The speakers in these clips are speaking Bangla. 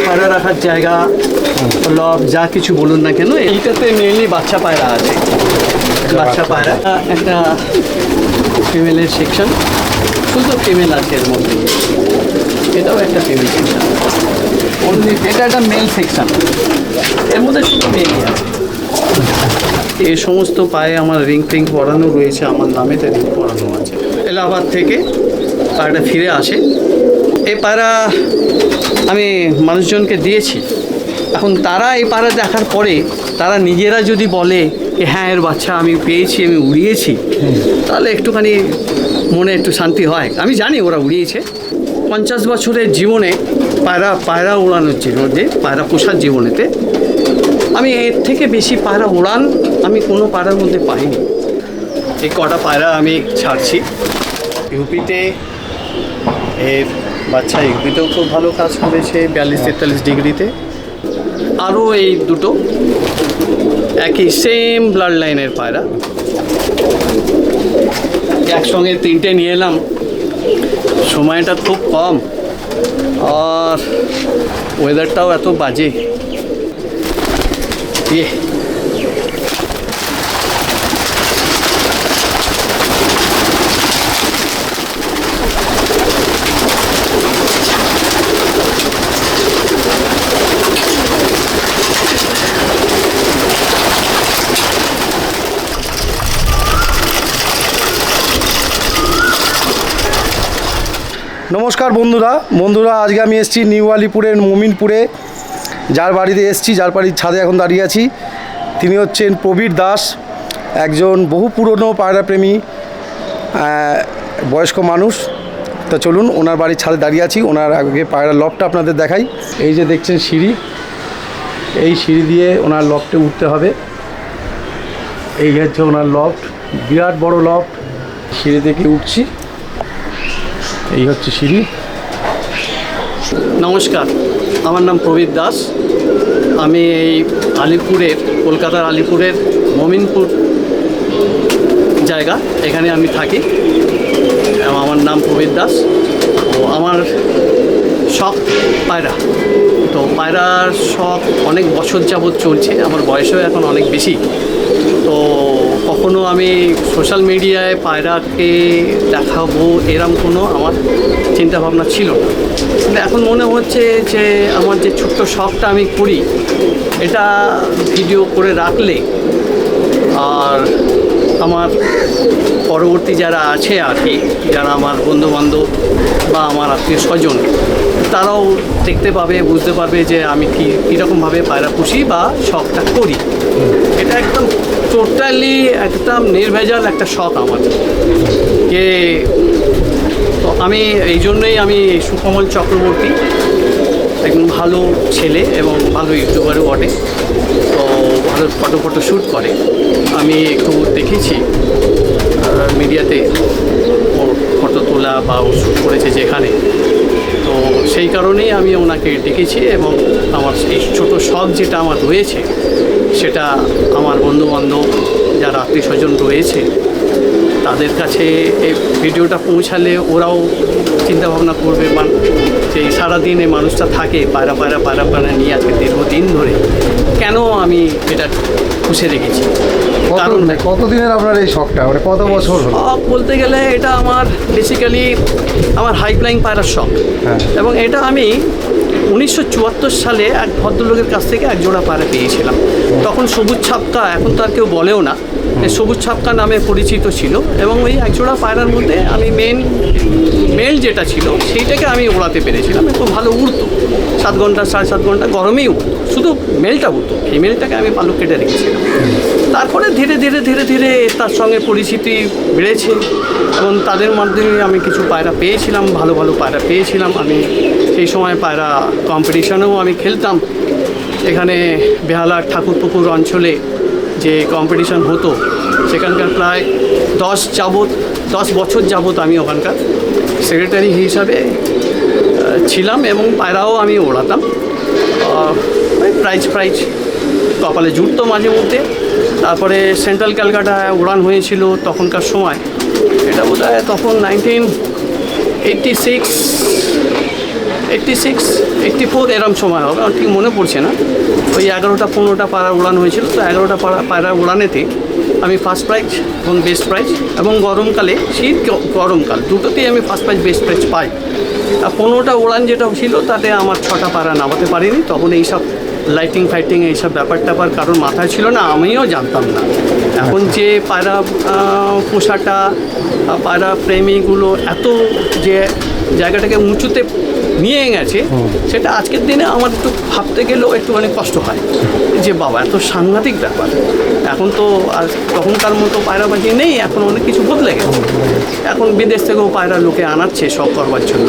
পায়রা রাখার জায়গা, লব, যা কিছু বলুন না কেন, এইটাতে মেনলি বাচ্চা পায়রা আছে। বাচ্চা পায়রা একটা ফিমেলের সেকশন, শুধু ফিমেল আছে এর মধ্যে। এটাও একটা ফিমেল সেকশন, অনলি এটা একটা মেল সেকশন, এর মধ্যে শুধু মেলই আছে। এই সমস্ত পায়ে আমার রিং টিং পরানো রয়েছে, আমার নামেতে রিং পরানো আছে। এলাহাবাদ থেকে পায়রাটা ফিরে আসে। এই পায়রা আমি মানুষজনকে দিয়েছি। এখন তারা এই পায়রা দেখার পরে তারা নিজেরা যদি বলে যে হ্যাঁ এর বাচ্চা আমি পেয়েছি, আমি উড়িয়েছি, তাহলে একটুখানি মনে একটু শান্তি হয়। আমি জানি ওরা উড়িয়েছে। 50 বছরের জীবনে পায়রা উড়ানোর জীবনে, পায়রা পোষার জীবনেতে আমি এর থেকে বেশি পায়রা উড়ান আমি কোনো পায়রার মধ্যে পাইনি। এই কটা পায়রা আমি ছাড়ছি ইউপিতে। এর বাচ্চা ইউপিতেও খুব ভালো কাজ করেছে 42-43 ডিগ্রিতে। আরও এই দুটো একই সেম ব্লাড লাইনের পায়রা, একসঙ্গে 3টে নিয়ে এলাম। সময়টা খুব কম আর ওয়েদারটাও এত বাজে। নমস্কার বন্ধুরা, আজকে আমি এসেছি নিউ আলিপুরের মমিনপুরে, যার বাড়িতে এসেছি, যার বাড়ির ছাদে এখন দাঁড়িয়ে আছি। তিনি হচ্ছেন প্রবীর দাস, একজন বহু পুরনো পায়রাপ্রেমী বয়স্ক মানুষ। তা চলুন ওনার বাড়ির ছাদে দাঁড়িয়ে আছি, ওনার আগে পায়রা লফটটা আপনাদের দেখাই। এই যে দেখছেন সিঁড়ি, এই সিঁড়ি দিয়ে ওনার লফটে উঠতে হবে। এই হচ্ছে ওনার লফট, বিরাট বড় লফট। সিঁড়ি থেকে উঠছি, এই হচ্ছে সিঁড়ি। নমস্কার, আমার নাম প্রবীর দাস। আমি এই আলিপুরের, কলকাতার আলিপুরের মমিনপুর জায়গা, এখানে আমি থাকি। আমার নাম প্রবীর দাস। ও আমার শখ পায়রা। তো পায়রার শখ অনেক বছর যাবৎ চলছে, আমার বয়সও এখন অনেক বেশি। তো কখনো আমি সোশ্যাল মিডিয়ায় পায়রাকে দেখাবো এরম কোনো আমার চিন্তাভাবনা ছিল না। কিন্তু এখন মনে হচ্ছে যে আমার যে ছোট্ট শখটা আমি করি, এটা ভিডিও করে রাখলে আর আমার পরবর্তী যারা আছে আর কি, যারা আমার বন্ধুবান্ধব বা আমার আত্মীয় স্বজন, তারাও দেখতে পাবে, বুঝতে পারবে যে আমি কীরকমভাবে পায়রা পুষি বা শখটা করি। এটা একদম টোটালি একদম নির্ভেজাল একটা শখ আমার। যে তো আমি এই জন্যই আমি সুকমল চক্রবর্তী, একদম ভালো ছেলে এবং ভালো ইউটিউবারও বটে। তো ভালো ফটো শ্যুট করে। আমি একটু দেখেছি মিডিয়াতে ওর ফটো তোলা বা ও শ্যুট করেছে যেখানে। তো সেই কারণেই আমি ওনাকে ডেকেছি এবং আমার এই ছোটো শখ যেটা আমার রয়েছে, সেটা আমার বন্ধুবান্ধব যারা আত্মীয় স্বজন রয়েছে তাদের কাছে এই ভিডিওটা পৌঁছালে ওরাও চিন্তাভাবনা করবে যে সারাদিন এই মানুষটা থাকে পায়রা নিয়ে আজকে দীর্ঘদিন ধরে, কেন আমি এটা পুষে রেখেছি। কারণ কতদিনের আপনার এই শখটা, মানে কত বছর হলো? শখ বলতে গেলে এটা আমার বেসিক্যালি আমার হাই ফ্লাইং পায়রার শখ। এবং এটা আমি 1974 সালে এক ভদ্রলোকের কাছ থেকে এক জোড়া পায়রা পেয়েছিলাম। তখন সবুজ ছাপকা, এখন তো আর কেউ বলেও না, সবুজ ছাপকা নামে পরিচিত ছিল। এবং ওই এক জোড়া পায়রার মধ্যে আমি মেল যেটা ছিল সেইটাকে আমি ওড়াতে পেরেছিলাম। একটু ভালো উড়তো, 7 ঘন্টা 7.5 ঘন্টা গরমেই উঠতো, শুধু মেলটা উঠতো, এই মেলটাকে আমি পালক কেটে রেখেছিলাম। তারপরে ধীরে ধীরে তার সঙ্গে পরিচিতি বেড়েছে এবং তাদের মাধ্যমে আমি কিছু পায়রা পেয়েছিলাম, ভালো পায়রা পেয়েছিলাম। আমি সেই সময় পায়রা কম্পিটিশনেও আমি খেলতাম। এখানে বেহালার ঠাকুরপুকুর অঞ্চলে যে কম্পিটিশন হতো, সেখানকার প্রায় 10 বছর যাবৎ আমি ওখানকার সেক্রেটারি হিসাবে ছিলাম এবং পায়রাও আমি ওড়াতাম। প্রাইজ কপালে জুটতো মাঝে মধ্যে। তারপরে সেন্ট্রাল ক্যালকাটায় উড়ান হয়েছিল তখনকার সময়, এটা বোধহয় তখন 1986 86, 84 এরম সময় হবে, আমার ঠিক মনে পড়ছে না। ওই 11টা-15টা পায়রা উড়ানো হয়েছিল, তো 11টা পায়রা উড়ানেতে আমি ফার্স্ট প্রাইজ এবং বেস্ট প্রাইজ, এবং গরমকালে শীত গরমকাল দুটোতেই আমি ফার্স্ট প্রাইজ বেস্ট প্রাইজ পাই। আর 15টা উড়ান যেটা ছিল তাতে আমার 6টা পায়রা নামাতে পারিনি। তখন এইসব লাইটিং ফাইটিং এইসব ব্যাপার ট্যাপার কারোর মাথায় ছিল না, আমিও জানতাম না। এখন যে পায়রা পোষাটা, পায়রা প্রেমীগুলো এত যে জায়গাটাকে উঁচুতে নিয়ে গেছে, সেটা আজকের দিনে আমার একটু ভাবতে গেলেও একটুখানি কষ্ট হয় যে বাবা এত সাংঘাতিক ব্যাপার। এখন তো আর তখনকার মতো পায়রাবাজি নেই, এখন অনেক কিছু বদলে গেছে। এখন বিদেশ থেকেও পায়রা লোকে আনাচ্ছে শখ করবার জন্য,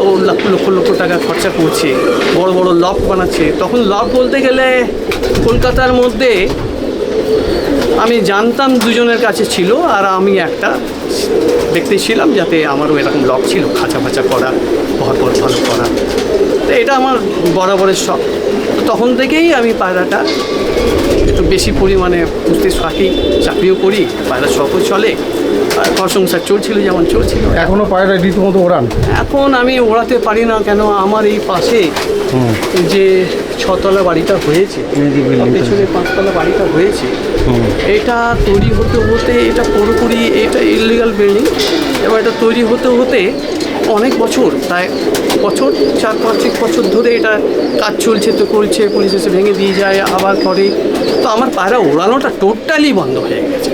ও লক্ষ লক্ষ লক্ষ টাকা খরচা করছে, বড় বড় লফ বানাচ্ছে। তখন লফ বলতে গেলে কলকাতার মধ্যে আমি জানতাম দুজনের কাছে ছিল, আর আমি একটা দেখতে ছিলাম যাতে আমারও এরকম লক ছিল, খাঁচা ফাঁচা করা, ঘর ভালো করা। তো এটা আমার বরাবরের শখ। তো তখন থেকেই আমি পায়রাটা একটু বেশি পরিমাণে পুষতে থাকি, চাকরিও করি, পায়রা শখও চলে, আর ঘর সংসার চলছিল যেমন চলছিল। এখনও পায়রা রীতিমতো ওড়ান? এখন আমি ওড়াতে পারি না, কেন আমার এই পাশে যে 6তলা বাড়িটা হয়েছে, পেছনে 5তলা বাড়িটা হয়েছে, এটা তৈরি হতে হতে, এটা পুরোপুরি এটা ইলিগাল বিল্ডিং, এবার এটা তৈরি হতে হতে অনেক বছর, প্রায় বছর 4-5 বছর ধরে এটা কাজ চলছে, তো করছে, পুলিশ এসে ভেঙে দিয়ে যায়, আবার করে। তো আমার পায়রা ওড়ানোটা টোটালি বন্ধ হয়ে গেছে।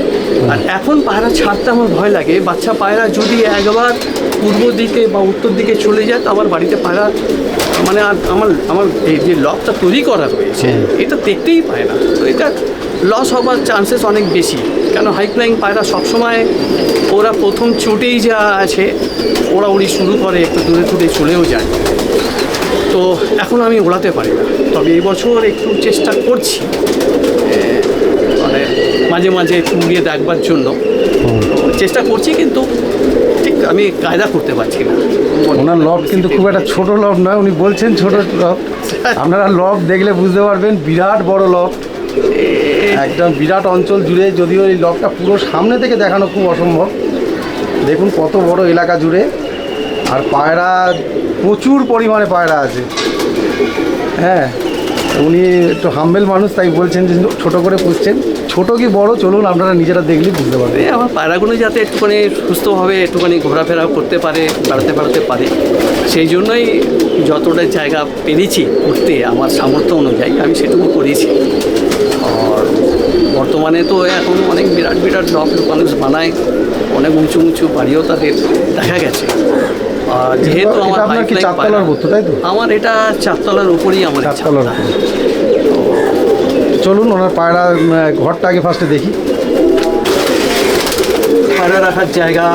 আর এখন পায়রা ছাড়তে আমার ভয় লাগে। বাচ্চা পায়রা যদি একবার পূর্ব দিকে বা উত্তর দিকে চলে যায়, তো আমার বাড়িতে পায়রা মানে আর আমার এই যে লকটা তৈরি করা রয়েছে, এটা দেখতেই পায় না। তো এটা লস হবার চান্সেস অনেক বেশি, কেন হাই ফ্লাইং পায়রা সবসময় ওরা প্রথম চোটেই যা আছে ওরা উড়ি শুরু করে, একটু দূরে দূরে চলেও যায়। তো এখন আমি ওড়াতে পারি না, তবে এই বছর একটু চেষ্টা করছি, মানে মাঝে মাঝে একটু উড়িয়ে দেখবার জন্য চেষ্টা করছি, কিন্তু ঠিক আমি কায়দা করতে পারছি না। ওনার লব কিন্তু খুব একটা ছোট লব নয়, উনি বলছেন ছোট লব। আপনারা লব দেখলে বুঝতে পারবেন বিরাট বড় লব, একদম বিরাট অঞ্চল জুড়ে। যদিও এই লবটা পুরো সামনে থেকে দেখানো খুব অসম্ভব। দেখুন কত বড় এলাকা জুড়ে, আর পায়রা প্রচুর পরিমাণে পায়রা আছে। হ্যাঁ, উনি একটু হাম্বেল মানুষ, তাই বলছেন যে ছোটো করে পুষছেন। ছোটো কি বড় চলুন আপনারা নিজেরা দেখলেই বুঝতে পারবেন। আমার পায়রাগুলো যাতে একটুখানি সুস্থভাবে একটুখানি ঘোরাফেরা করতে পারে, বেড়াতে পারে, সেই জন্যই যতটা জায়গা পেরেছি করতে আমার সামর্থ্য অনুযায়ী আমি সেটুকু করেছি। আর বর্তমানে তো এখন অনেক বিরাট বিরাট লক মানুষ বানায়, অনেক উঁচু উঁচু বাড়িও তাদের দেখা গেছে। আর যেহেতু আমার কি 4তলার করতো, তাই তো? আমার এটা 4তলার উপরেই আমার 4তলার। চলুন ওনার পায়রা ঘরটা আগে ফার্স্টে দেখি। পায়রা রাখার জায়গা,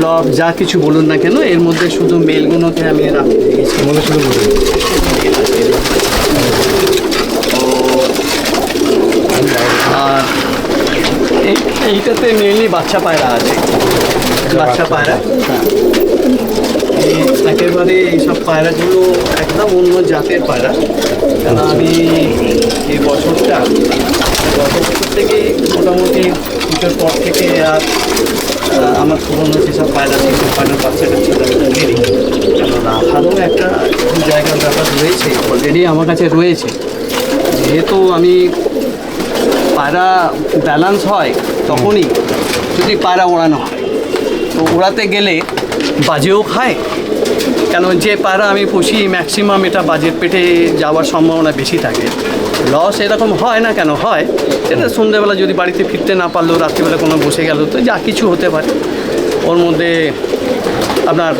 লব, যা কিছু বলুন না কেন, এর মধ্যে শুধু মেলগুলোকে আমি রাখতে দিয়েছি। মনে শুধু বলুন। আর এইটাতে মেনলি বাচ্চা পায়রা আছে, বাচ্চা পায়রা। হ্যাঁ, একেবারে এইসব পায়রাগুলো একদম অন্য জাতের পায়রা। কেন আমি এই বছরটা গত বছর থেকে মোটামুটি পুজোর পর থেকে আর আমার পুরোনো যেসব পায়রা ছিল, পায়রার বাচ্চাটা ছিল অলরেডি, কেননা আরও একটা জায়গার ব্যাপার রয়েছে, অলরেডি আমার কাছে রয়েছে। যেহেতু আমি পায়রা ব্যালেন্স হয় তখনই যদি পায়রা ওড়ানো হয়, তো ওড়াতে গেলে বাজেও খায়, কেন যে পায়রা আমি পুষি ম্যাক্সিমাম এটা বাজের পেটে যাওয়ার সম্ভাবনা বেশি থাকে। লস এরকম হয় না, কেন হয় সেটা সন্ধ্যেবেলা যদি বাড়িতে ফিরতে না পারলো, রাত্রিবেলা কোনো বসে গেল, তো যা কিছু হতে পারে। ওর মধ্যে আপনার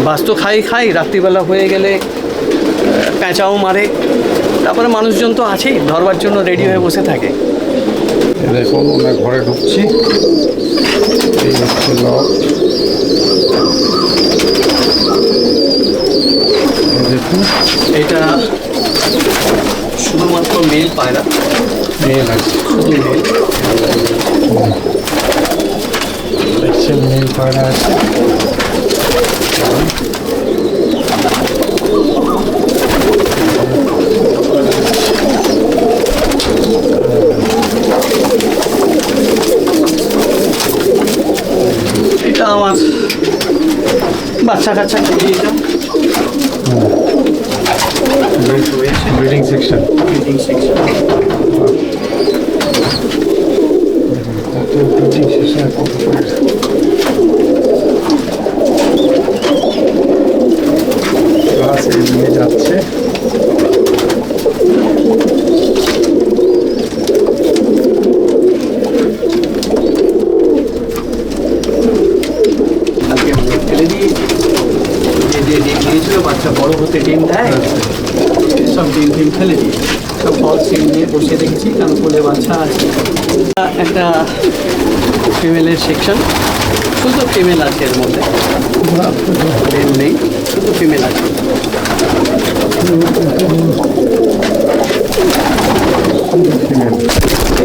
বাস তো খাই, রাত্রিবেলা হয়ে গেলে প্যাঁচাও মারে, তারপরে মানুষজন তো আছেই ধরবার জন্য রেডি হয়ে বসে থাকে। দেখুন ওনার ঘরে ঢুকছি, এই হচ্ছে লক। দেখুন এটা শুধুমাত্র মেল পায়রা, মেল আছে, শুধু মেল। দেখছেন মেল পায়রা আছে। এটা আমার বাচ্চা কাচ্চা দিয়ে রয়েছে ব্রিডিং সেকশন। Breeding section. কত ব্রিডিং সেকশন, কত ক্লাস এগিয়ে যাচ্ছে। আজকে অনেক ফেলে দিয়েছি, যে যে ডিম দিয়েছিল বাচ্চা বড় হতে ডিম দেয়, সব ডিম ডিম ফেলে দিয়ে সব ফল সিম নিয়ে বসে দেখেছি, কারণ কোলে বাচ্চা আছে। একটা ফিমেলের সেকশন, শুধু ফিমেল আছে এর মধ্যে, মেল নেই, শুধু ফিমেল আছে।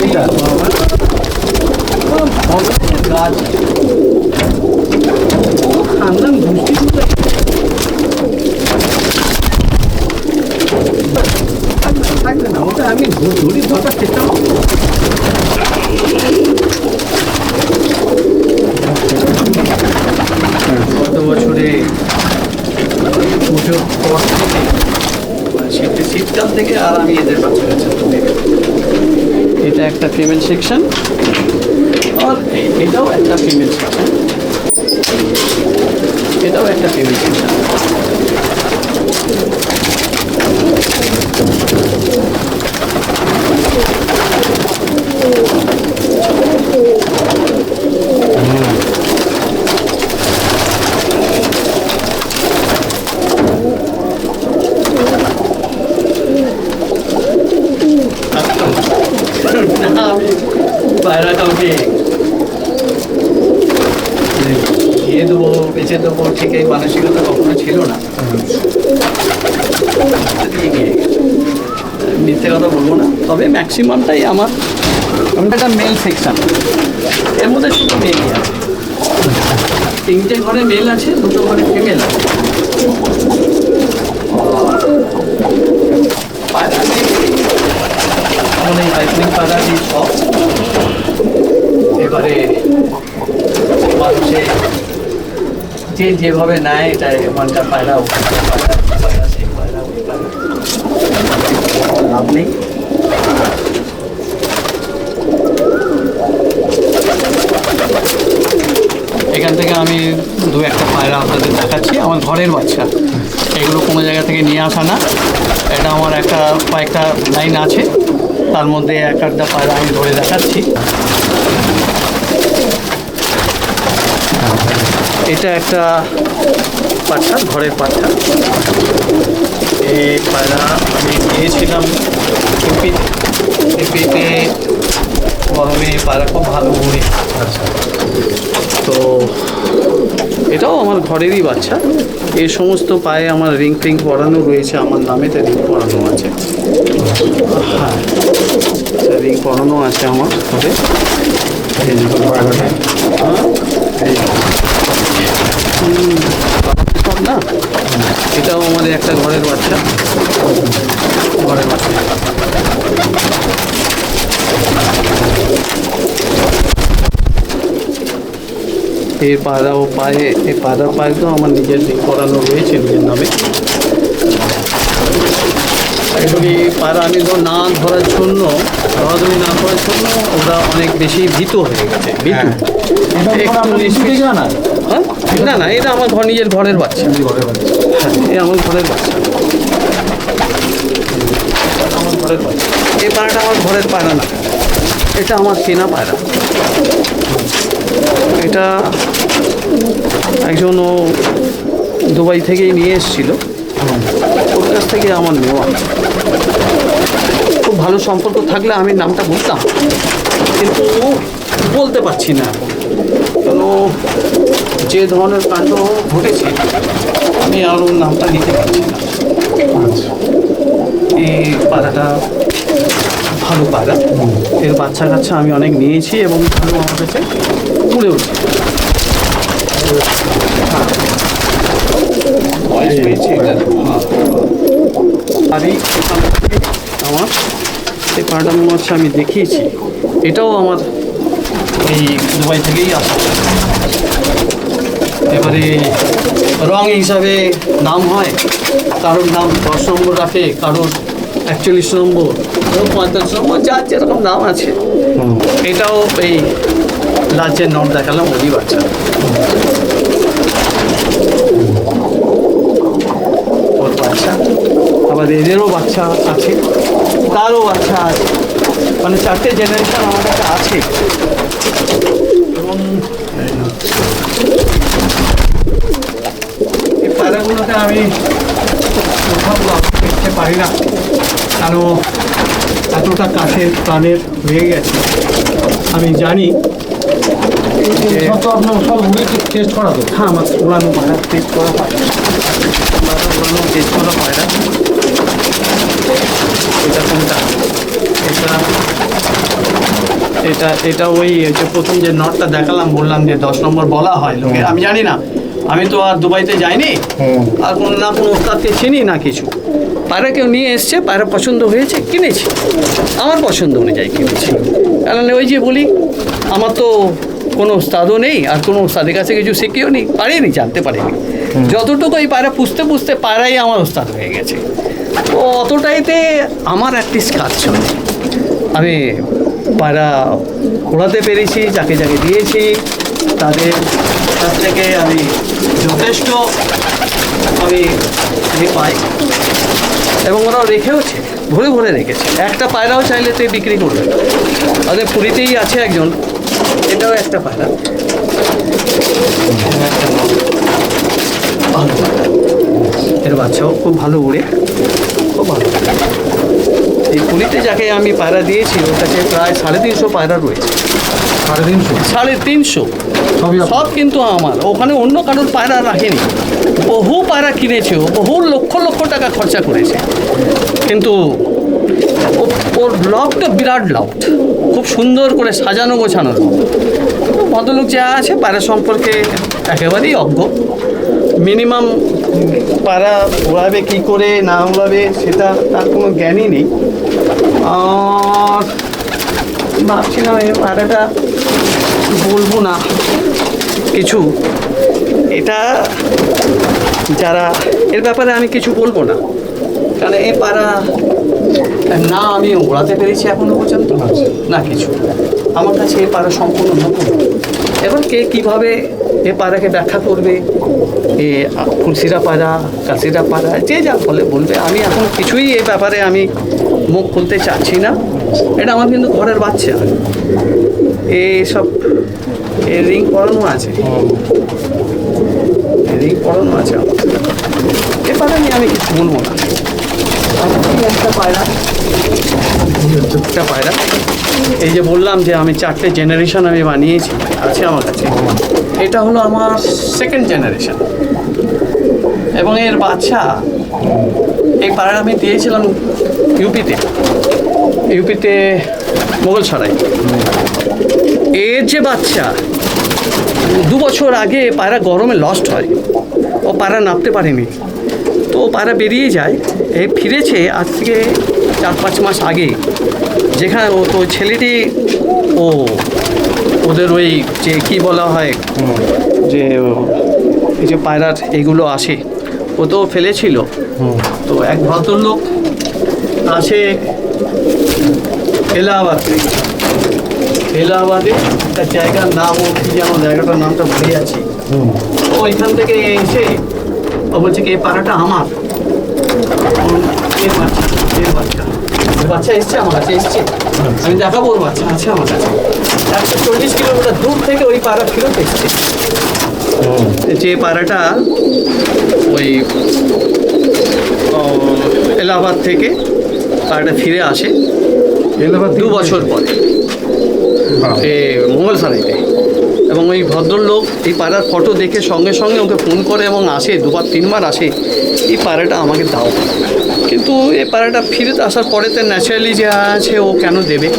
এইটা তো আমার ভগবানের গাছ, খানদান দুষ্টি থাকবে না, ওটা আমি ধরি ধরার চেষ্টা করব। গত বছরে পুজোর পর থেকে শীতকাল থেকে আর আমি এদের বাচ্চা কাচ্চা তুলে, এটা একটা ফিমেল সেকশন, আর এটাও একটা ফিমেল সেকশন, এটাও একটা ফিমেল সেকশন। আমি পায়রা কাউকে দিয়ে দেবো, বেঁচে দেবো, ঠিক এই মানসিকতা কখনো ছিল না। দিয়ে গিয়ে মিথ্যে কথা বলবো না, তবে ম্যাক্সিমামটাই আমার একটা মেল সেকশন, এর মধ্যে শুধু মেলই আছে। 3টে ঘরে মেল আছে, 2টো ঘরে ফিমেল আছে। পায়রা এই হাইব্রিড পায়রা দিয়ে সব এবারে মানুষে যে যেভাবে নেয়, এটা এখানকার পায়রা, ওখানকার পায়রা, পায়রা সেই পায়রা, ওই পায়রা, লাভ নেই। এখান থেকে আমি 2-1টা পায়রা আপনাদের দেখাচ্ছি, আমার ঘরের বাচ্চা, এগুলো কোনো জায়গা থেকে নিয়ে আসা না। এটা আমার কয়েকটা লাইন আছে, তার মধ্যে একটা পায়রা আমি ধরে দেখাচ্ছি। এটা একটা পাঠা, ঘরের পাঠা। এই পায়রা আমি গিয়েছিলাম এপিতে গরমে, পায়রা খুব ভালো ঘুরে। আচ্ছা, তো এটাও আমার ঘরেরই বাচ্চা। এই সমস্ত পায়ে আমার রিং টিং পরানো রয়েছে, আমার নামেতে রিং পরানো আছে। হ্যাঁ, রিং পরানো আছে আমার ঘরে। সব না, এটাও আমাদের একটা ঘরের বাচ্চা, ঘরের বাচ্চা। এই পায়রাও পায়ে, এই পায়রার পায়ে তো আমার নিজের রিং করানো রয়েছে নিজের নামে। অ্যাকচুয়ালি পায়রা আমি তো না ধরার জন্য, ধরাধরি না করার জন্য ওরা অনেক বেশি ভীত হয়ে গেছে। ভীত একটু নিষ্পিস না, হ্যাঁ না না, এটা আমার নিজের ঘরের বাচ্চা। হ্যাঁ, এ আমার ঘরের বাচ্চা, আমার ঘরের বাচ্চা। এই পায়রাটা আমার ঘরের পায়রা না, এটা আমার কেনা পায়রা। এটা একজন ও দুবাই থেকেই নিয়ে এসেছিল, ওর কাছ থেকে আমার নেওয়া। খুব ভালো সম্পর্ক থাকলে আমি নামটা বলতাম, কিন্তু বলতে পারছি না এখন, কেন যে ধরনের কাণ্ড ঘটেছে আমি আর ওর নামটা নিতে পারছি না। এই পায়রাটা ভালো পায়রা, এর বাচ্চা কাচ্চা আমি অনেক নিয়েছি এবং ভালো আমার কাছে উড়ে উঠছে। বয়স হয়েছে আমি এখান থেকে আমার এই পায়রাটা হচ্ছে আমি দেখিয়েছি, এটাও আমার এই দুবাই থেকেই আসা। এবারে রং হিসাবে নাম হয়, কারোর নাম 10 নম্বর রাখে, কারোর 41 নম্বর, কারোর 45 নম্বর, যার যেরকম নাম আছে। এটাও এই লাচের নট দেখালাম, ওই বাচ্চা। ওর বাচ্চা, আবার এদেরও বাচ্চা আছে, তারও বাচ্চা আছে, মানে 4টে জেনারেশন আমার কাছে আছে। এবং এই পায়রাগুলোতে আমি কোথাও দেখতে পারি না, কেন এতটা কাছের প্রাণের হয়ে গেছে। আমি জানি সব উড়ে টেস্ট করা তো। হ্যাঁ, আমার উড়ানো পায়রা টেস্ট করা হয়, উড়ানো টেস্ট করা পায়রা। এটা কোনটা? এটা ওই যে প্রথম যে নটটা দেখালাম, বললাম যে 10 নম্বর বলা হয় লোকে। আমি জানি না, আমি তো আর দুবাইতে যাইনি, আর কোনো না কোনো ওস্তাদকে চিনি না কিছু। পায়রা কেউ নিয়ে এসছে, পায়রা পছন্দ হয়েছে, কিনেছি, আমার পছন্দ অনুযায়ী কিনেছি। কারণ ওই যে বলি, আমার তো কোনো ওস্তাদও নেই, আর কোনো ওস্তাদের কাছে কিছু শিখিও নি, পারিনি, জানতে পারিনি। যতটুকু এই পায়রা পুষতে পুষতে পায়রাই আমার ওস্তাদ হয়ে গেছে। তো অতটাইতে আমার অ্যাটলিস্ট কাজ চলে। আমি পায়রা ঘোরাতে পেরেছি, যাকে যাকে দিয়েছি তাদের কাছ থেকে আমি যথেষ্ট আমি পাই, এবং ওরাও রেখেওছে, ভরে ভরে রেখেছে। একটা পায়রাও চাইলে তুই বিক্রি করবে। আমাদের পুরীতেই আছে একজন, এটাও একটা পায়রা, ভালো পায়রা। এর বাচ্চাও খুব ভালো উড়ে, খুব ভালো। এই পুরীতে যাকে আমি পায়রা দিয়েছি, ওর কাছে প্রায় 350 পায়রা রয়েছে। 350 সব কিন্তু আমার। ওখানে অন্য কারোর পায়রা রাখেনি, বহু পায়রা কিনেছে, ও বহু লক্ষ লক্ষ টাকা খরচা করেছে। কিন্তু ওর লকটা বিরাট লক, খুব সুন্দর করে সাজানো গোছানো লক। ভদ্রলোক যা আছে পায়রা সম্পর্কে একেবারেই অজ্ঞ। মিনিমাম পায়রা উড়াবে কী করে, না উড়াবে সেটা তার কোনো জ্ঞানই নেই। আর ভাবছিলাম এই পায়রাটা বলবো না কিছু, এটা যারা এর ব্যাপারে আমি কিছু বলবো না, কারণ এই পায়রা না আমি ওড়াতে পেরেছি এখনো পর্যন্ত, না কিছু। আমার কাছে এই পায়রা সম্পূর্ণ নতুন। এবার কে কীভাবে এ পায়রাকে ব্যাখ্যা করবে, এ ফুলসিরা পায়রা, কাশিরা পায়রা, যে যা বলে বলবে। আমি এখন কিছুই এই ব্যাপারে আমি মুখ খুলতে চাচ্ছি না। এটা আমার কিন্তু ঘরের বাচ্চা, এসব এর রিং পরানো আছে, রিং পরানো আছে আমার। এ পায়রা নিয়ে আমি কিছু বলবো না। একটা পায়রা, একটা পায়রা, এই যে বললাম যে আমি 4টে জেনারেশন আমি বানিয়েছি, আছে আমার কাছে। এটা হলো আমার 2nd জেনারেশন, এবং এর বাচ্চা এই পায়রা আমি দিয়েছিলাম ইউপিতে মোগলসরাই। এর যে বাচ্চা 2 বছর আগে পায়রা গরমে লস্ট হয়, ও পায়রা নামতে পারেনি, তো পায়রা বেরিয়ে যায়। এই ফিরেছে আজ থেকে 4-5 মাস আগে, যেখানে ও তো ছেলেটি ওদের ওই যে কী বলা হয়, যে এই যে পায়রার এগুলো আসে, ও তো ফেলেছিল। তো এক ভদ্রলোক আসে এলাহাবাদে একটা জায়গার নাম, ও কি যেন জায়গাটার নামটা ভুলে যাচ্ছি। ও এখান থেকে এসে ও বলছে কি এই পায়রাটা আমার, বাচ্চা এসছে আমার কাছে, এসছে, আমি দেখাবো, ওর বাচ্চা আছে আমার কাছে। 140 কিলোমিটার দূর থেকে ওই পায়রা ফেরত এসছে। যে পায়রাটা ওই এলাহাবাদ থেকে পায়রাটা ফিরে আসে 2 বছর পরে মোগলসরাইতে, এবং ওই ভদ্রলোক এই পায়রার ফটো দেখে সঙ্গে সঙ্গে ওকে ফোন করে এবং আসে, 2-3 বার আসে, এই পায়রাটা আমাকে দাও। কিন্তু এই পায়রাটা ফিরে আসার পরেতে ন্যাচারালি যে আছে ও কেন দেবে,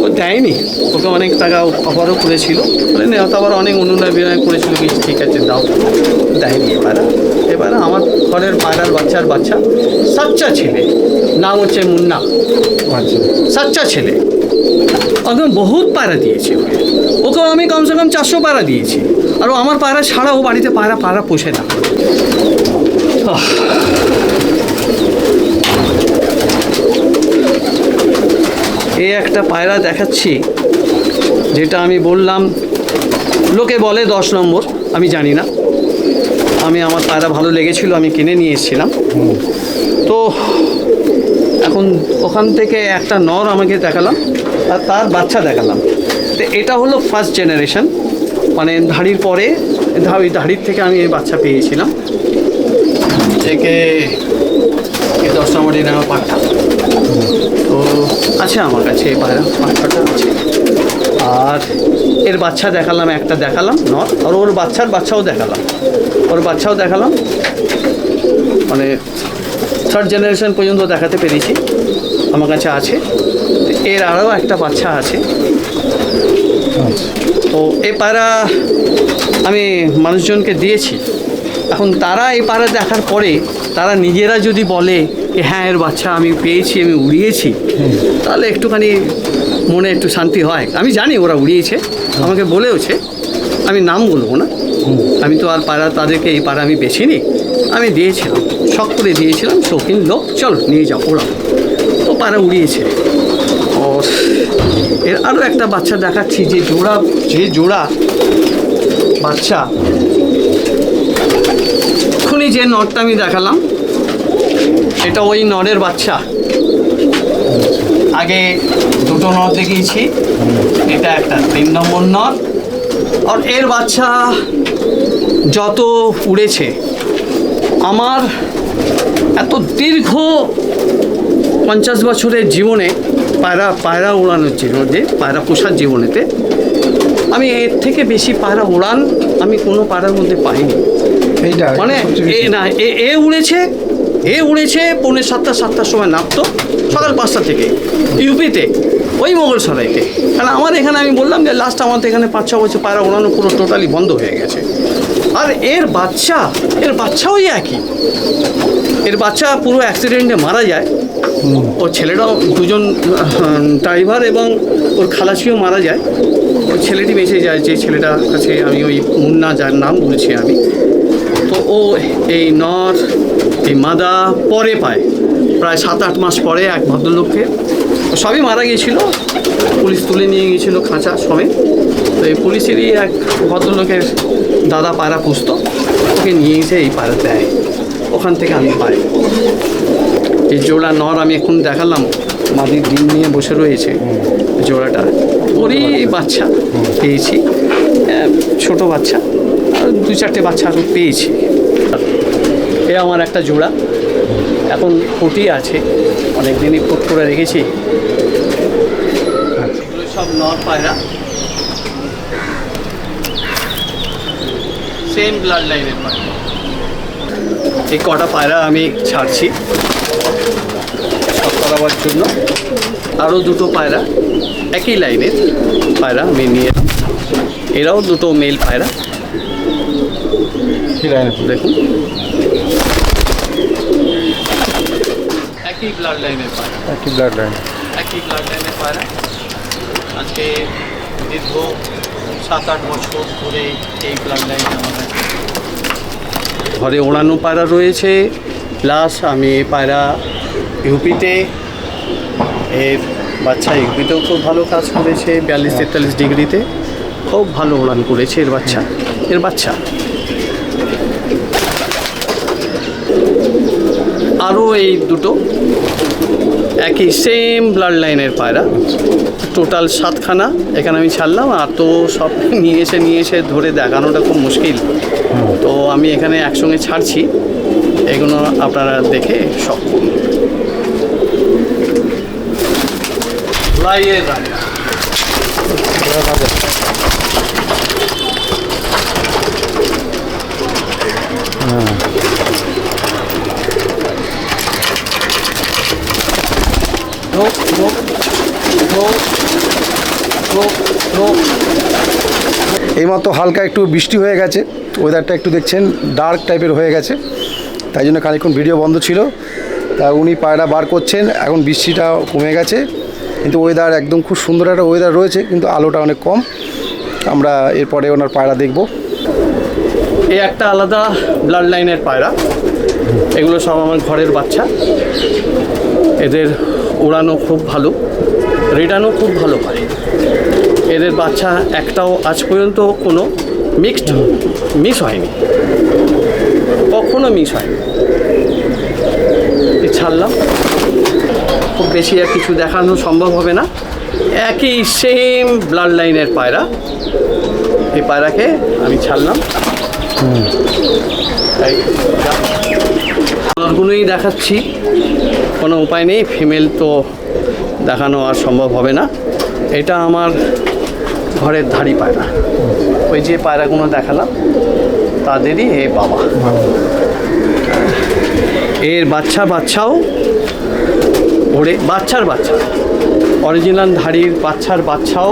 ও দেয়নি। ওকে অনেক টাকা অফারও করেছিল, হয়তো আবার অনেক অনুনয় বিনয় করেছিল কি ঠিক আছে দাও, দেয়নি। এবার আমার ঘরের পায়রার বাচ্চা সাচ্চা ছেলে, নাম হচ্ছে মুন্না, সাচ্চা ছেলে। একদম বহুত পায়রা দিয়েছি ওকেও আমি কমসে কম 400 পায়রা দিয়েছি। আর ও আমার পায়রা ছাড়া ও বাড়িতে পায়রা পোষে না। এই একটা পায়রা দেখাচ্ছি, যেটা আমি বললাম লোকে বলে 10 নম্বর, আমি জানি না। আমার পায়রা ভালো লেগেছিল, আমি কিনে নিয়ে এসেছিলাম। তো এখন ওখান থেকে একটা নর আমাকে দেখালাম আর তার বাচ্চা দেখালাম। তো এটা হলো ফার্স্ট জেনারেশন, মানে ধাড়ির পরে ওই ধাড়ির থেকে আমি এই বাচ্চা পেয়েছিলাম। একে 10 নম্বরই নেওয়া পাঠা। তো আছে আমার কাছে এই পায়রা, পাঠাটা আছে। আর এর বাচ্চা দেখালাম, একটা দেখালাম নর, আর ওর বাচ্চাও দেখালাম। মানে 3rd জেনারেশন পর্যন্ত দেখাতে পেরেছি, আমার কাছে আছে। এর আরও একটা বাচ্চা আছে। তো এই পায়রা আমি মানুষজনকে দিয়েছি। এখন তারা এই পায়রা দেখার পরে তারা নিজেরা যদি বলে যে হ্যাঁ এর বাচ্চা আমি পেয়েছি, আমি উড়িয়েছি, তাহলে একটুখানি মনে একটু শান্তি হয়। আমি জানি ওরা উড়িয়েছে, আমাকে বলেওছে, আমি নাম বলবো না। আমি তো আর পায়রা তাদেরকে এই পায়রা আমি বেছিনি, আমি দিয়েছিলাম, শখ করে দিয়েছিলাম, শৌখিন লোক, চলো নিয়ে যাও ওরা। তো পায়রা উড়িয়েছে। ও এর আরও একটা বাচ্চা দেখাচ্ছি, যে জোড়া বাচ্চা, এক্ষুনি যে নরটা আমি দেখালাম, এটা ওই নরের বাচ্চা। আগে দুটো নর দেখিয়েছি, এটা একটা 3 নম্বর নর। আর এর বাচ্চা যত উড়েছে, আমার এত দীর্ঘ 50 বছরের জীবনে, পায়রা উড়ানোর জীবনে, পায়রা পোষার জীবনেতে, আমি এর থেকে বেশি পায়রা উড়ান আমি কোনো পায়রার মধ্যে পাইনি। এইটা মানে এ উড়েছে 7:30-7টার সময় নামতো, সকাল 5টা থেকে ইউপিতে, ওই মোগলসরাইতে। কারণ আমার এখানে আমি বললাম যে লাস্ট আমাদের এখানে 5-6 বছর পায়রা উড়ানো পুরো টোটালি বন্ধ হয়ে গেছে। আর এর বাচ্চাও একই। এর বাচ্চা পুরো অ্যাক্সিডেন্টে মারা যায়। ওর ছেলেরাও, দুজন ড্রাইভার এবং ওর খালাসিও মারা যায়। ওর ছেলেটি বেঁচে যায়, যে ছেলেটার কাছে আমি ওই মুন্না, যার নাম বলছি আমি। তো ও এই নর, এই মাদা পরে পায়, প্রায় 7-8 মাস পরে এক ভদ্রলোককে, সবই মারা গিয়েছিল, পুলিশ তুলে নিয়ে গিয়েছিল খাঁচা সমেত। তো এই পুলিশেরই এক ভদ্রলোকের দাদা পায়রা পুষতো, ওকে নিয়ে এসে এই পায়রা দেয়, ওখান থেকে আমি পাই। এই জোড়া নর আমি এখন দেখালাম, মাদির ডিম নিয়ে বসে রয়েছে জোড়াটা, ওরই বাচ্চা পেয়েছি, ছোট বাচ্চা, আর 2-4টে বাচ্চা আমি পেয়েছি। এ আমার একটা জোড়া, এখন ফুটি আছে, অনেক দিনই ফুট করে রেখেছি। এগুলো সব নর পায়রা, সেম ব্লাড লাইনের পায়রা। এই কটা পায়রা আমি ছাড়ছি শখ করাবার জন্য। আরও দুটো পায়রা একই লাইনের পায়রা আমি নিয়ে এলাম, এরাও দুটো মেল পায়রা। দেখুন, একই ব্লাড লাইনের পায়রা, একই ব্লাড লাইনের পায়রা। আজকে দীর্ঘ 7-8 বছর ধরে এই ব্লাড লাইন আমার কাছে। ঘরে ওড়ানো পায়রা রয়েছে, প্লাস আমি পায়রা ইউপিতে, এর বাচ্চা ইউপিতেও খুব ভালো কাজ করেছে, 42-43 ডিগ্রিতে খুব ভালো উড়ান করেছে এর বাচ্চা। আরও এই দুটো একই সেম ব্লাড লাইনের পায়রা, টোটাল 7খানা এখানে আমি ছাড়লাম। আর তো সব নিয়ে এসে ধরে দেখানোটা খুব মুশকিল, তো আমি এখানে একসঙ্গে ছাড়ছি, এগুলো আপনারা দেখে শখ করুন। রায়ের রাজা, এইমাত্র হালকা একটু বৃষ্টি হয়ে গেছে, ওয়েদারটা একটু দেখছেন ডার্ক টাইপের হয়ে গেছে, তাই জন্য খানিকক্ষণ ভিডিও বন্ধ ছিল। তা উনি পায়রা বার করছেন, এখন বৃষ্টিটা কমে গেছে, কিন্তু ওয়েদার একদম খুব সুন্দর একটা ওয়েদার রয়েছে, কিন্তু আলোটা অনেক কম। আমরা এরপরে ওনার পায়রা দেখব। এই একটা আলাদা ব্লাড লাইনের পায়রা, এগুলো সব আমার ঘরের বাচ্চা। এদের উড়ানো খুব ভালো, রেডানো খুব ভালো পারে। এদের বাচ্চা একটাও আজ পর্যন্ত কোনো মিস হয়নি, কখনো মিস হয়নি। ছাড়লাম, খুব বেশি আর কিছু দেখানো সম্ভব হবে না। একই সেম ব্লাড লাইনের পায়রা, এই পায়রাকে আমি ছাড়লাম। কালারগুলোই দেখাচ্ছি, কোনো উপায় নেই, ফিমেল তো দেখানো আর সম্ভব হবে না। এটা আমার ঘরের ধাড়ি পায়রা, ওই যে পায়রাগুলো দেখালাম তাদেরই এ বাবা। এর বাচ্চাও ওরে বাচ্চা অরিজিনাল ধাড়ির বাচ্চাও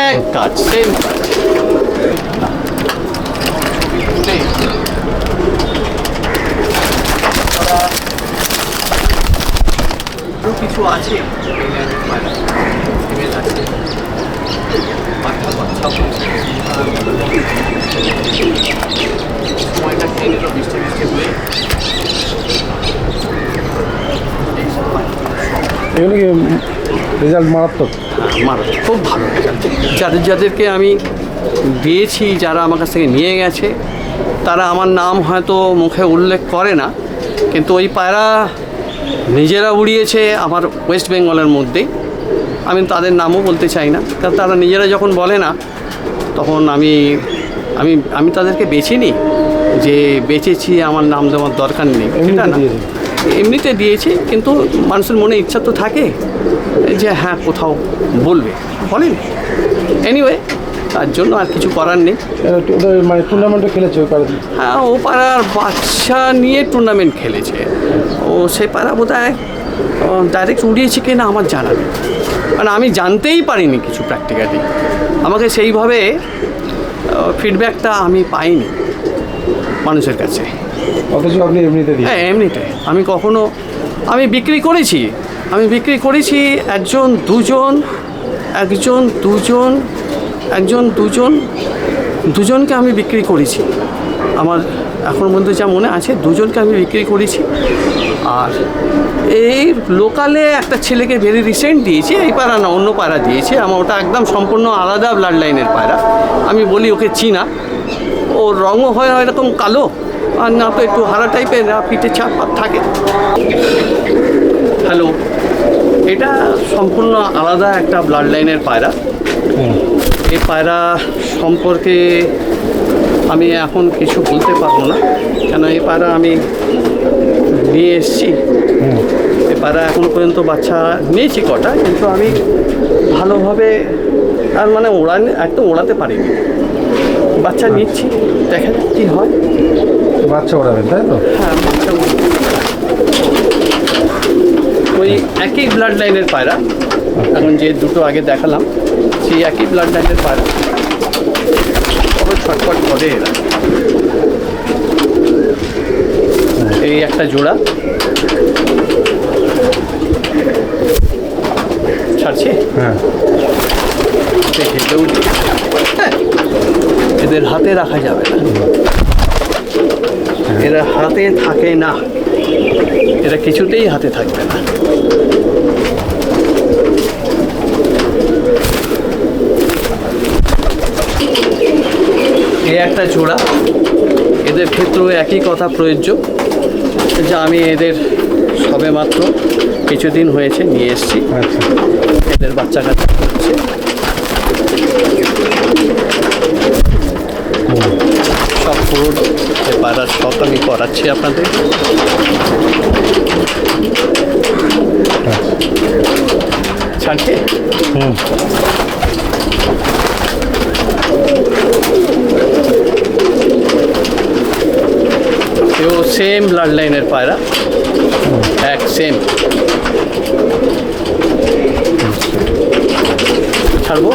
এক কাজ, সেম কাজ। কিছু আছে সময়টা খেয়ে নিল বৃষ্টি হয়ে। এগুলো কি রেজাল্ট মারাত্মক? খুব ভালো রেজাল্ট। যাদেরকে আমি দিয়েছি, যারা আমার কাছ থেকে নিয়ে গেছে, তারা আমার নাম হয়তো মুখে উল্লেখ করে না, কিন্তু ওই পায়রা নিজেরা উড়িয়েছে আমার ওয়েস্ট বেঙ্গলের মধ্যেই। আমি তাদের নামও বলতে চাই না, কারণ তারা নিজেরা যখন বলে না, তখন আমি আমি আমি তাদেরকে বেচিনি যে বেচেছি, আমার নাম দেওয়ার দরকার নেই, এটা না। এমনিতে দিয়েছি, কিন্তু মানুষের মনে ইচ্ছা তো থাকে যে হ্যাঁ কোথাও বলবে, বলেন। এনিওয়ে, তার জন্য আর কিছু করার নেই। মানে টুর্নামেন্টে খেলেছে ওই পাড়া? হ্যাঁ, ও পাড়ার বাচ্চা নিয়ে টুর্নামেন্ট খেলেছে। ও সেই পাড়া বোধহয় ডাইরেক্ট উড়িয়েছে কিনা আমার জানা নেই, মানে আমি জানতেই পারিনি কিছু প্র্যাকটিক্যালি। আমাকে সেইভাবে ফিডব্যাকটা আমি পাইনি মানুষের কাছে। অথচ আপনি এমনিতে? হ্যাঁ, এমনিতে আমি কখনো বিক্রি করেছি একজন দুজনকে আমি বিক্রি করেছি। আমার এখন পর্যন্ত যা মনে আছে, দুজনকে আমি বিক্রি করেছি। আর এই লোকালে একটা ছেলেকে ভেরি রিসেন্ট দিয়েছি, এই পায়রা না, অন্য পায়রা দিয়েছি। আমার ওটা একদম সম্পূর্ণ আলাদা ব্লাড লাইনের পায়রা। আমি বলি ওকে চিনা, ওর রঙও হয় এরকম কালো, আর না তো একটু হারা টাইপের, না পিঠে চাপ থাকে। হ্যালো, এটা সম্পূর্ণ আলাদা একটা ব্লাড লাইনের পায়রা। এই পায়রা সম্পর্কে আমি এখন কিছু বলতে পারবো না, কেন এই পায়রা আমি নিয়ে এসেছি। এই পায়রা এখনো পর্যন্ত বাচ্চা নিয়েছি কটা, কিন্তু আমি ভালোভাবে আর মানে একদম ওড়াতে পারিনি। বাচ্চা নিচ্ছি, দেখা যাক কী হয়। বাচ্চা ওড়াবেন, তাই তো? হ্যাঁ, বাচ্চা ওই একই ব্লাড লাইনের পায়রা, এখন যে দুটো আগে দেখালাম সেই একই ব্লাড লাইনের পায়রা। তবে ছটফট করে এরা। এই একটা জোড়া ছাড়ছি। হ্যাঁ, এদের হাতে রাখা যাবে না, এরা হাতে থাকে না, এরা কিছুতেই হাতে থাকবে না। এই একটা জোড়া, এদের ক্ষেত্রেও একই কথা প্রযোজ্য, যে আমি এদের সবেমাত্র কিছুদিন হয়েছে নিয়ে এসেছি। আচ্ছা, এদের বাচ্চা কাচ্চা হচ্ছে। সব পুরো পাড়ার সব আমি করাচ্ছি আপনাদের। ছাড়ছে। এও সেম ব্লাড লাইনের পায়রা, এক সেম। ছাড়বো।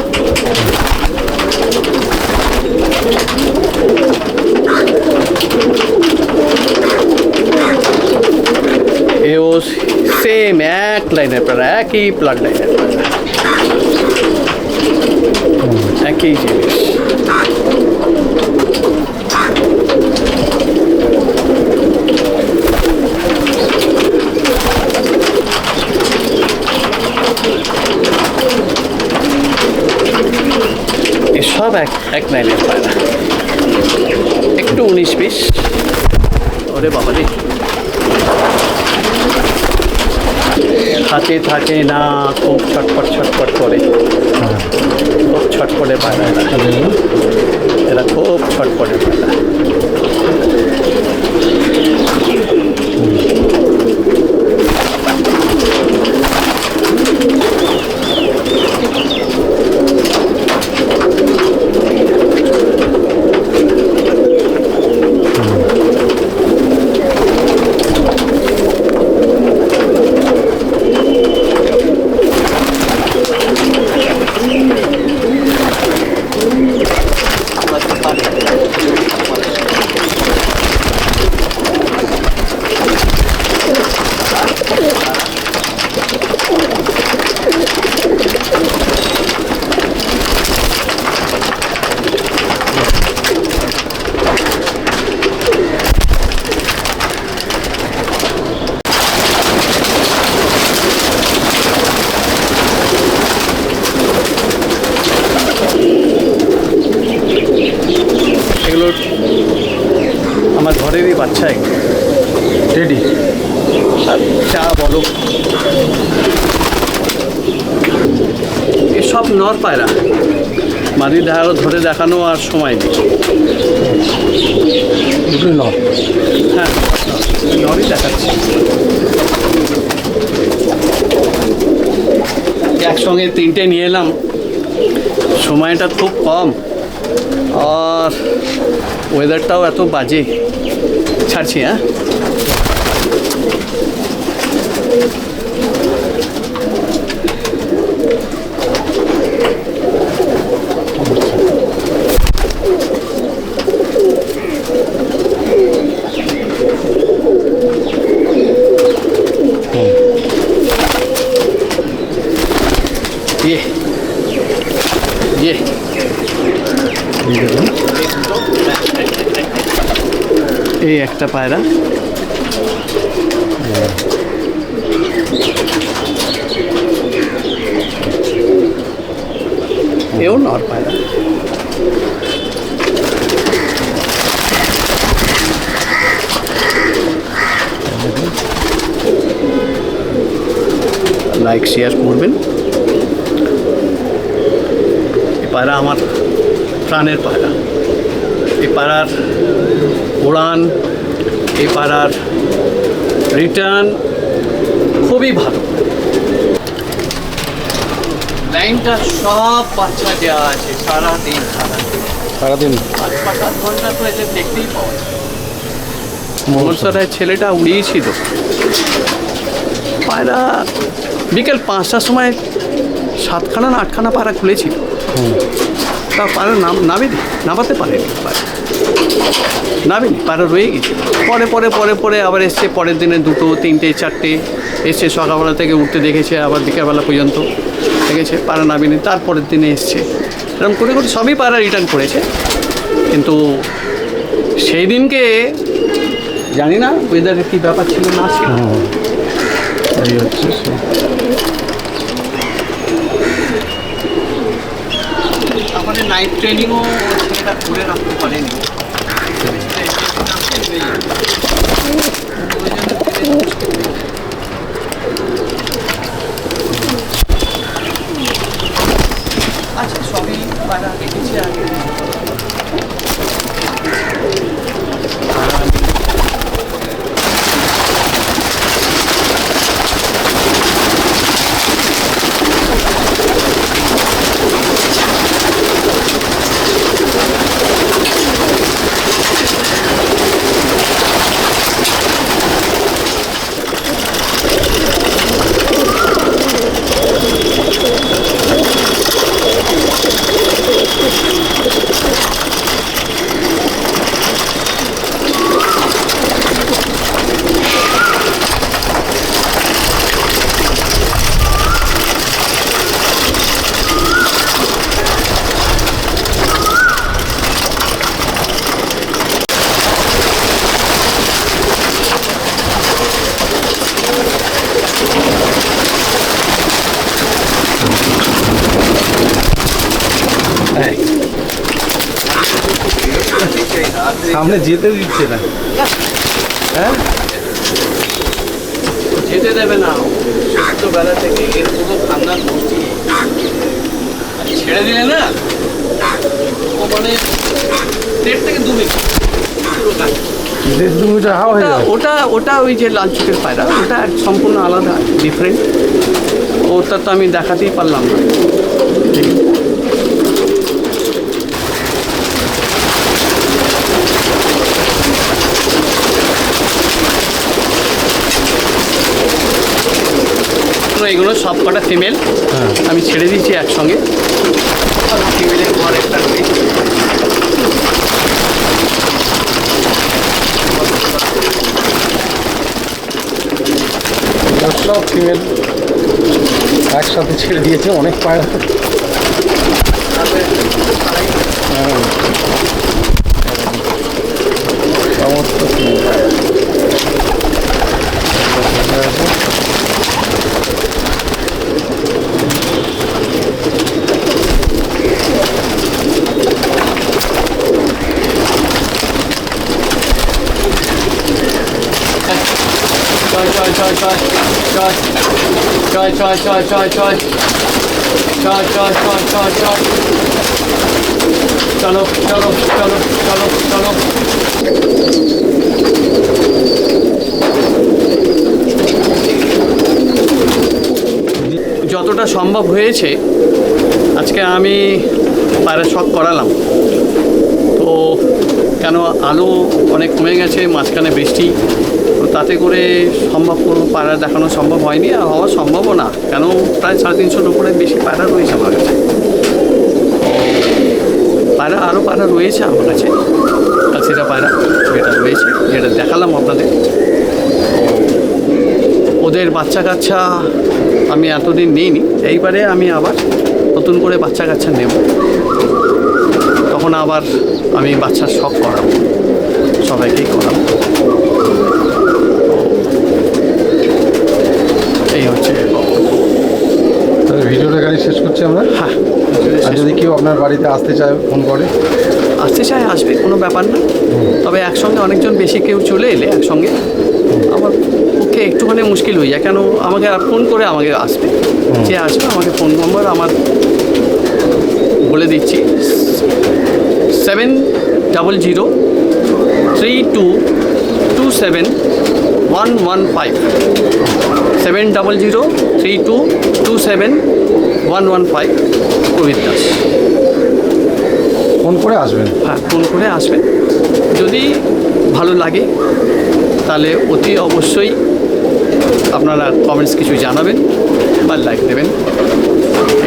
এও সেম এক লাইনের পায়রা, একই ব্লাড লাইনের পায়রা, একই জিনিস। সব এক লাইনের পায়রা, একটু 19-20। ওরে বাবা রে, হাতে থাকে না, খুব ছটফট করে, খুব ছটফটে পায়রা এরা খুব ছটফটে পায়রা। আমার ঘরেরই বাচ্চা একটু টেডি। চা বলো, এসব নর পায়রা, মাদি ধরে দেখানো আর সময় নেই। দুটোই নর? হ্যাঁ, নরই দেখাচ্ছি। একসঙ্গে 3টে নিয়ে এলাম, সময়টা খুব কম আর ওয়েদারটাও এত বাজে। ছাড়ছি, হ্যাঁ। এই একটা পায়রা, এও নর পায়রা। লাইক শেয়ার করবেন। এই পায়রা আমার প্রাণের পায়রা। এই পায়রার উড়ান, এই পায়রার রিটার্ন খুবই ভালো। লাইনটা সব বাচ্চা দেওয়া আছে সারাদিন। সারাদিন 5-7 ঘন্টা তো এসে দেখতেই পাওয়া যায়। মনসরায় ছেলেটা উড়িয়েছিল পায়রা, বিকেল 5টার সময় 7খানা না 8খানা পায়রা খুলেছিল। তা পায়রা নামাতে পারেনি, নামেনি, পায়রা রয়ে গেছে। পরে আবার এসছে, পরের দিনে 2, 3, 4টে এসছে। সকালবেলা থেকে উঠতে দেখেছে, আবার বিকেলবেলা পর্যন্ত দেখেছে, পায়রা নামেনি। তারপরের দিনে এসছে, এরকম করে সবই পায়রা রিটার্ন করেছে। কিন্তু সেই দিনকে জানি না ওয়েদারের কী ব্যাপার ছিল না ছিল। এই হচ্ছে আমাদের নাইট ট্রেনিংও ছেলেটা করে রাখতে পারেনি। আচ্ছা, সবই পায়রা দেখেছি আগে। সামনে যেতে দিচ্ছে না। হ্যাঁ, যেতে দেবে না ছোট্টবেলা থেকে এর পুরো খান্নার মূর্তি ছেড়ে দিলে না ও মানে 1.5 থেকে 2 মিনিট পুরো কাজ। 1.5-2 মিনিট হাওয়া হয়ে যাবে। ওটা ওটা ওই যে লাল চোখের পায়রা ওটা সম্পূর্ণ আলাদা ডিফারেন্ট, ওটা তো আমি দেখাতেই পারলাম না। ঠিক আছে। এগুলো সব কটা ফিমেল, হ্যাঁ, আমি ছেড়ে দিয়েছি একসঙ্গে। ফিমেলের ঘর একটা রয়েছে। সব ফিমেল একসাথে ছেড়ে দিয়েছে, অনেক পায়রা। হ্যাঁ, সমস্ত female পায়রা। চলো চলো চলো চলো চলো। যতটা সম্ভব হয়েছে আজকে আমি পায়রা শখ করালাম। তো কেন আলো অনেক কমে গেছে, মাঝখানে বৃষ্টি, তো তাতে করে সম্ভব কোনো পায়রা দেখানো সম্ভব হয়নি, আর হওয়া সম্ভবও না, কেন প্রায় 350-র উপরে বেশি পায়রা রয়েছে আমার কাছে। পায়রা আরও পায়রা রয়েছে আমার কাছে, কালচিরা পায়রা যেটা রয়েছে, যেটা দেখালাম আপনাদের। ওদের বাচ্চা কাচ্চা আমি এতদিন নিইনি, এইবারে আমি আবার নতুন করে বাচ্চা কাচ্চা নেব, তখন আবার আমি বাচ্চার শখ করাবো, সবাইকেই করাবো। এই হচ্ছে তাহলে ভিডিওটা এখানে শেষ করছি আমরা। হ্যাঁ, আর যদি কেউ আপনার বাড়িতে আসতে চায়, ফোন করে আসতে চায় আসবে, কোনো ব্যাপার না। তবে একসঙ্গে অনেকজন বেশি কেউ চলে এলে একসঙ্গে আমার পক্ষে একটুখানি মুশকিল হয়ে যায়, কেন আমাকে ফোন করে আমাকে আসবে, যে আসবে আমাকে ফোন নম্বর আমার বলে দিচ্ছি 70032271115 70032271115 প্রবীর দাস। ফোন করে আসবেন। হ্যাঁ, ফোন করে আসবেন। যদি ভালো লাগে তাহলে অতি অবশ্যই আপনারা কমেন্টস কিছু জানাবেন বা লাইক দেবেন।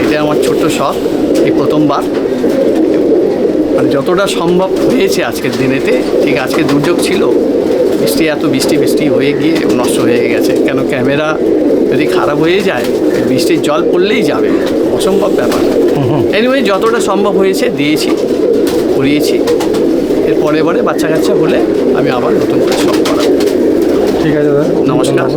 এটা আমার ছোট্ট শখ, এই প্রথমবার, মানে যতটা সম্ভব হয়েছে আজকের দিনেতে। ঠিক আজকে দুর্যোগ ছিল, বৃষ্টি, এত বৃষ্টি হয়ে গিয়ে নষ্ট হয়ে গেছে, কেন ক্যামেরা যদি খারাপ হয়ে যায় বৃষ্টির জল পড়লেই যাবে, অসম্ভব ব্যাপার। এনিওয়ে যতটা সম্ভব হয়েছে দিয়েছি, করিয়েছি। এর পরে বাচ্চা কাচ্চা হলে আমি আবার নতুন করে শখ করাবো। ঠিক আছে দাদা, নমস্কার।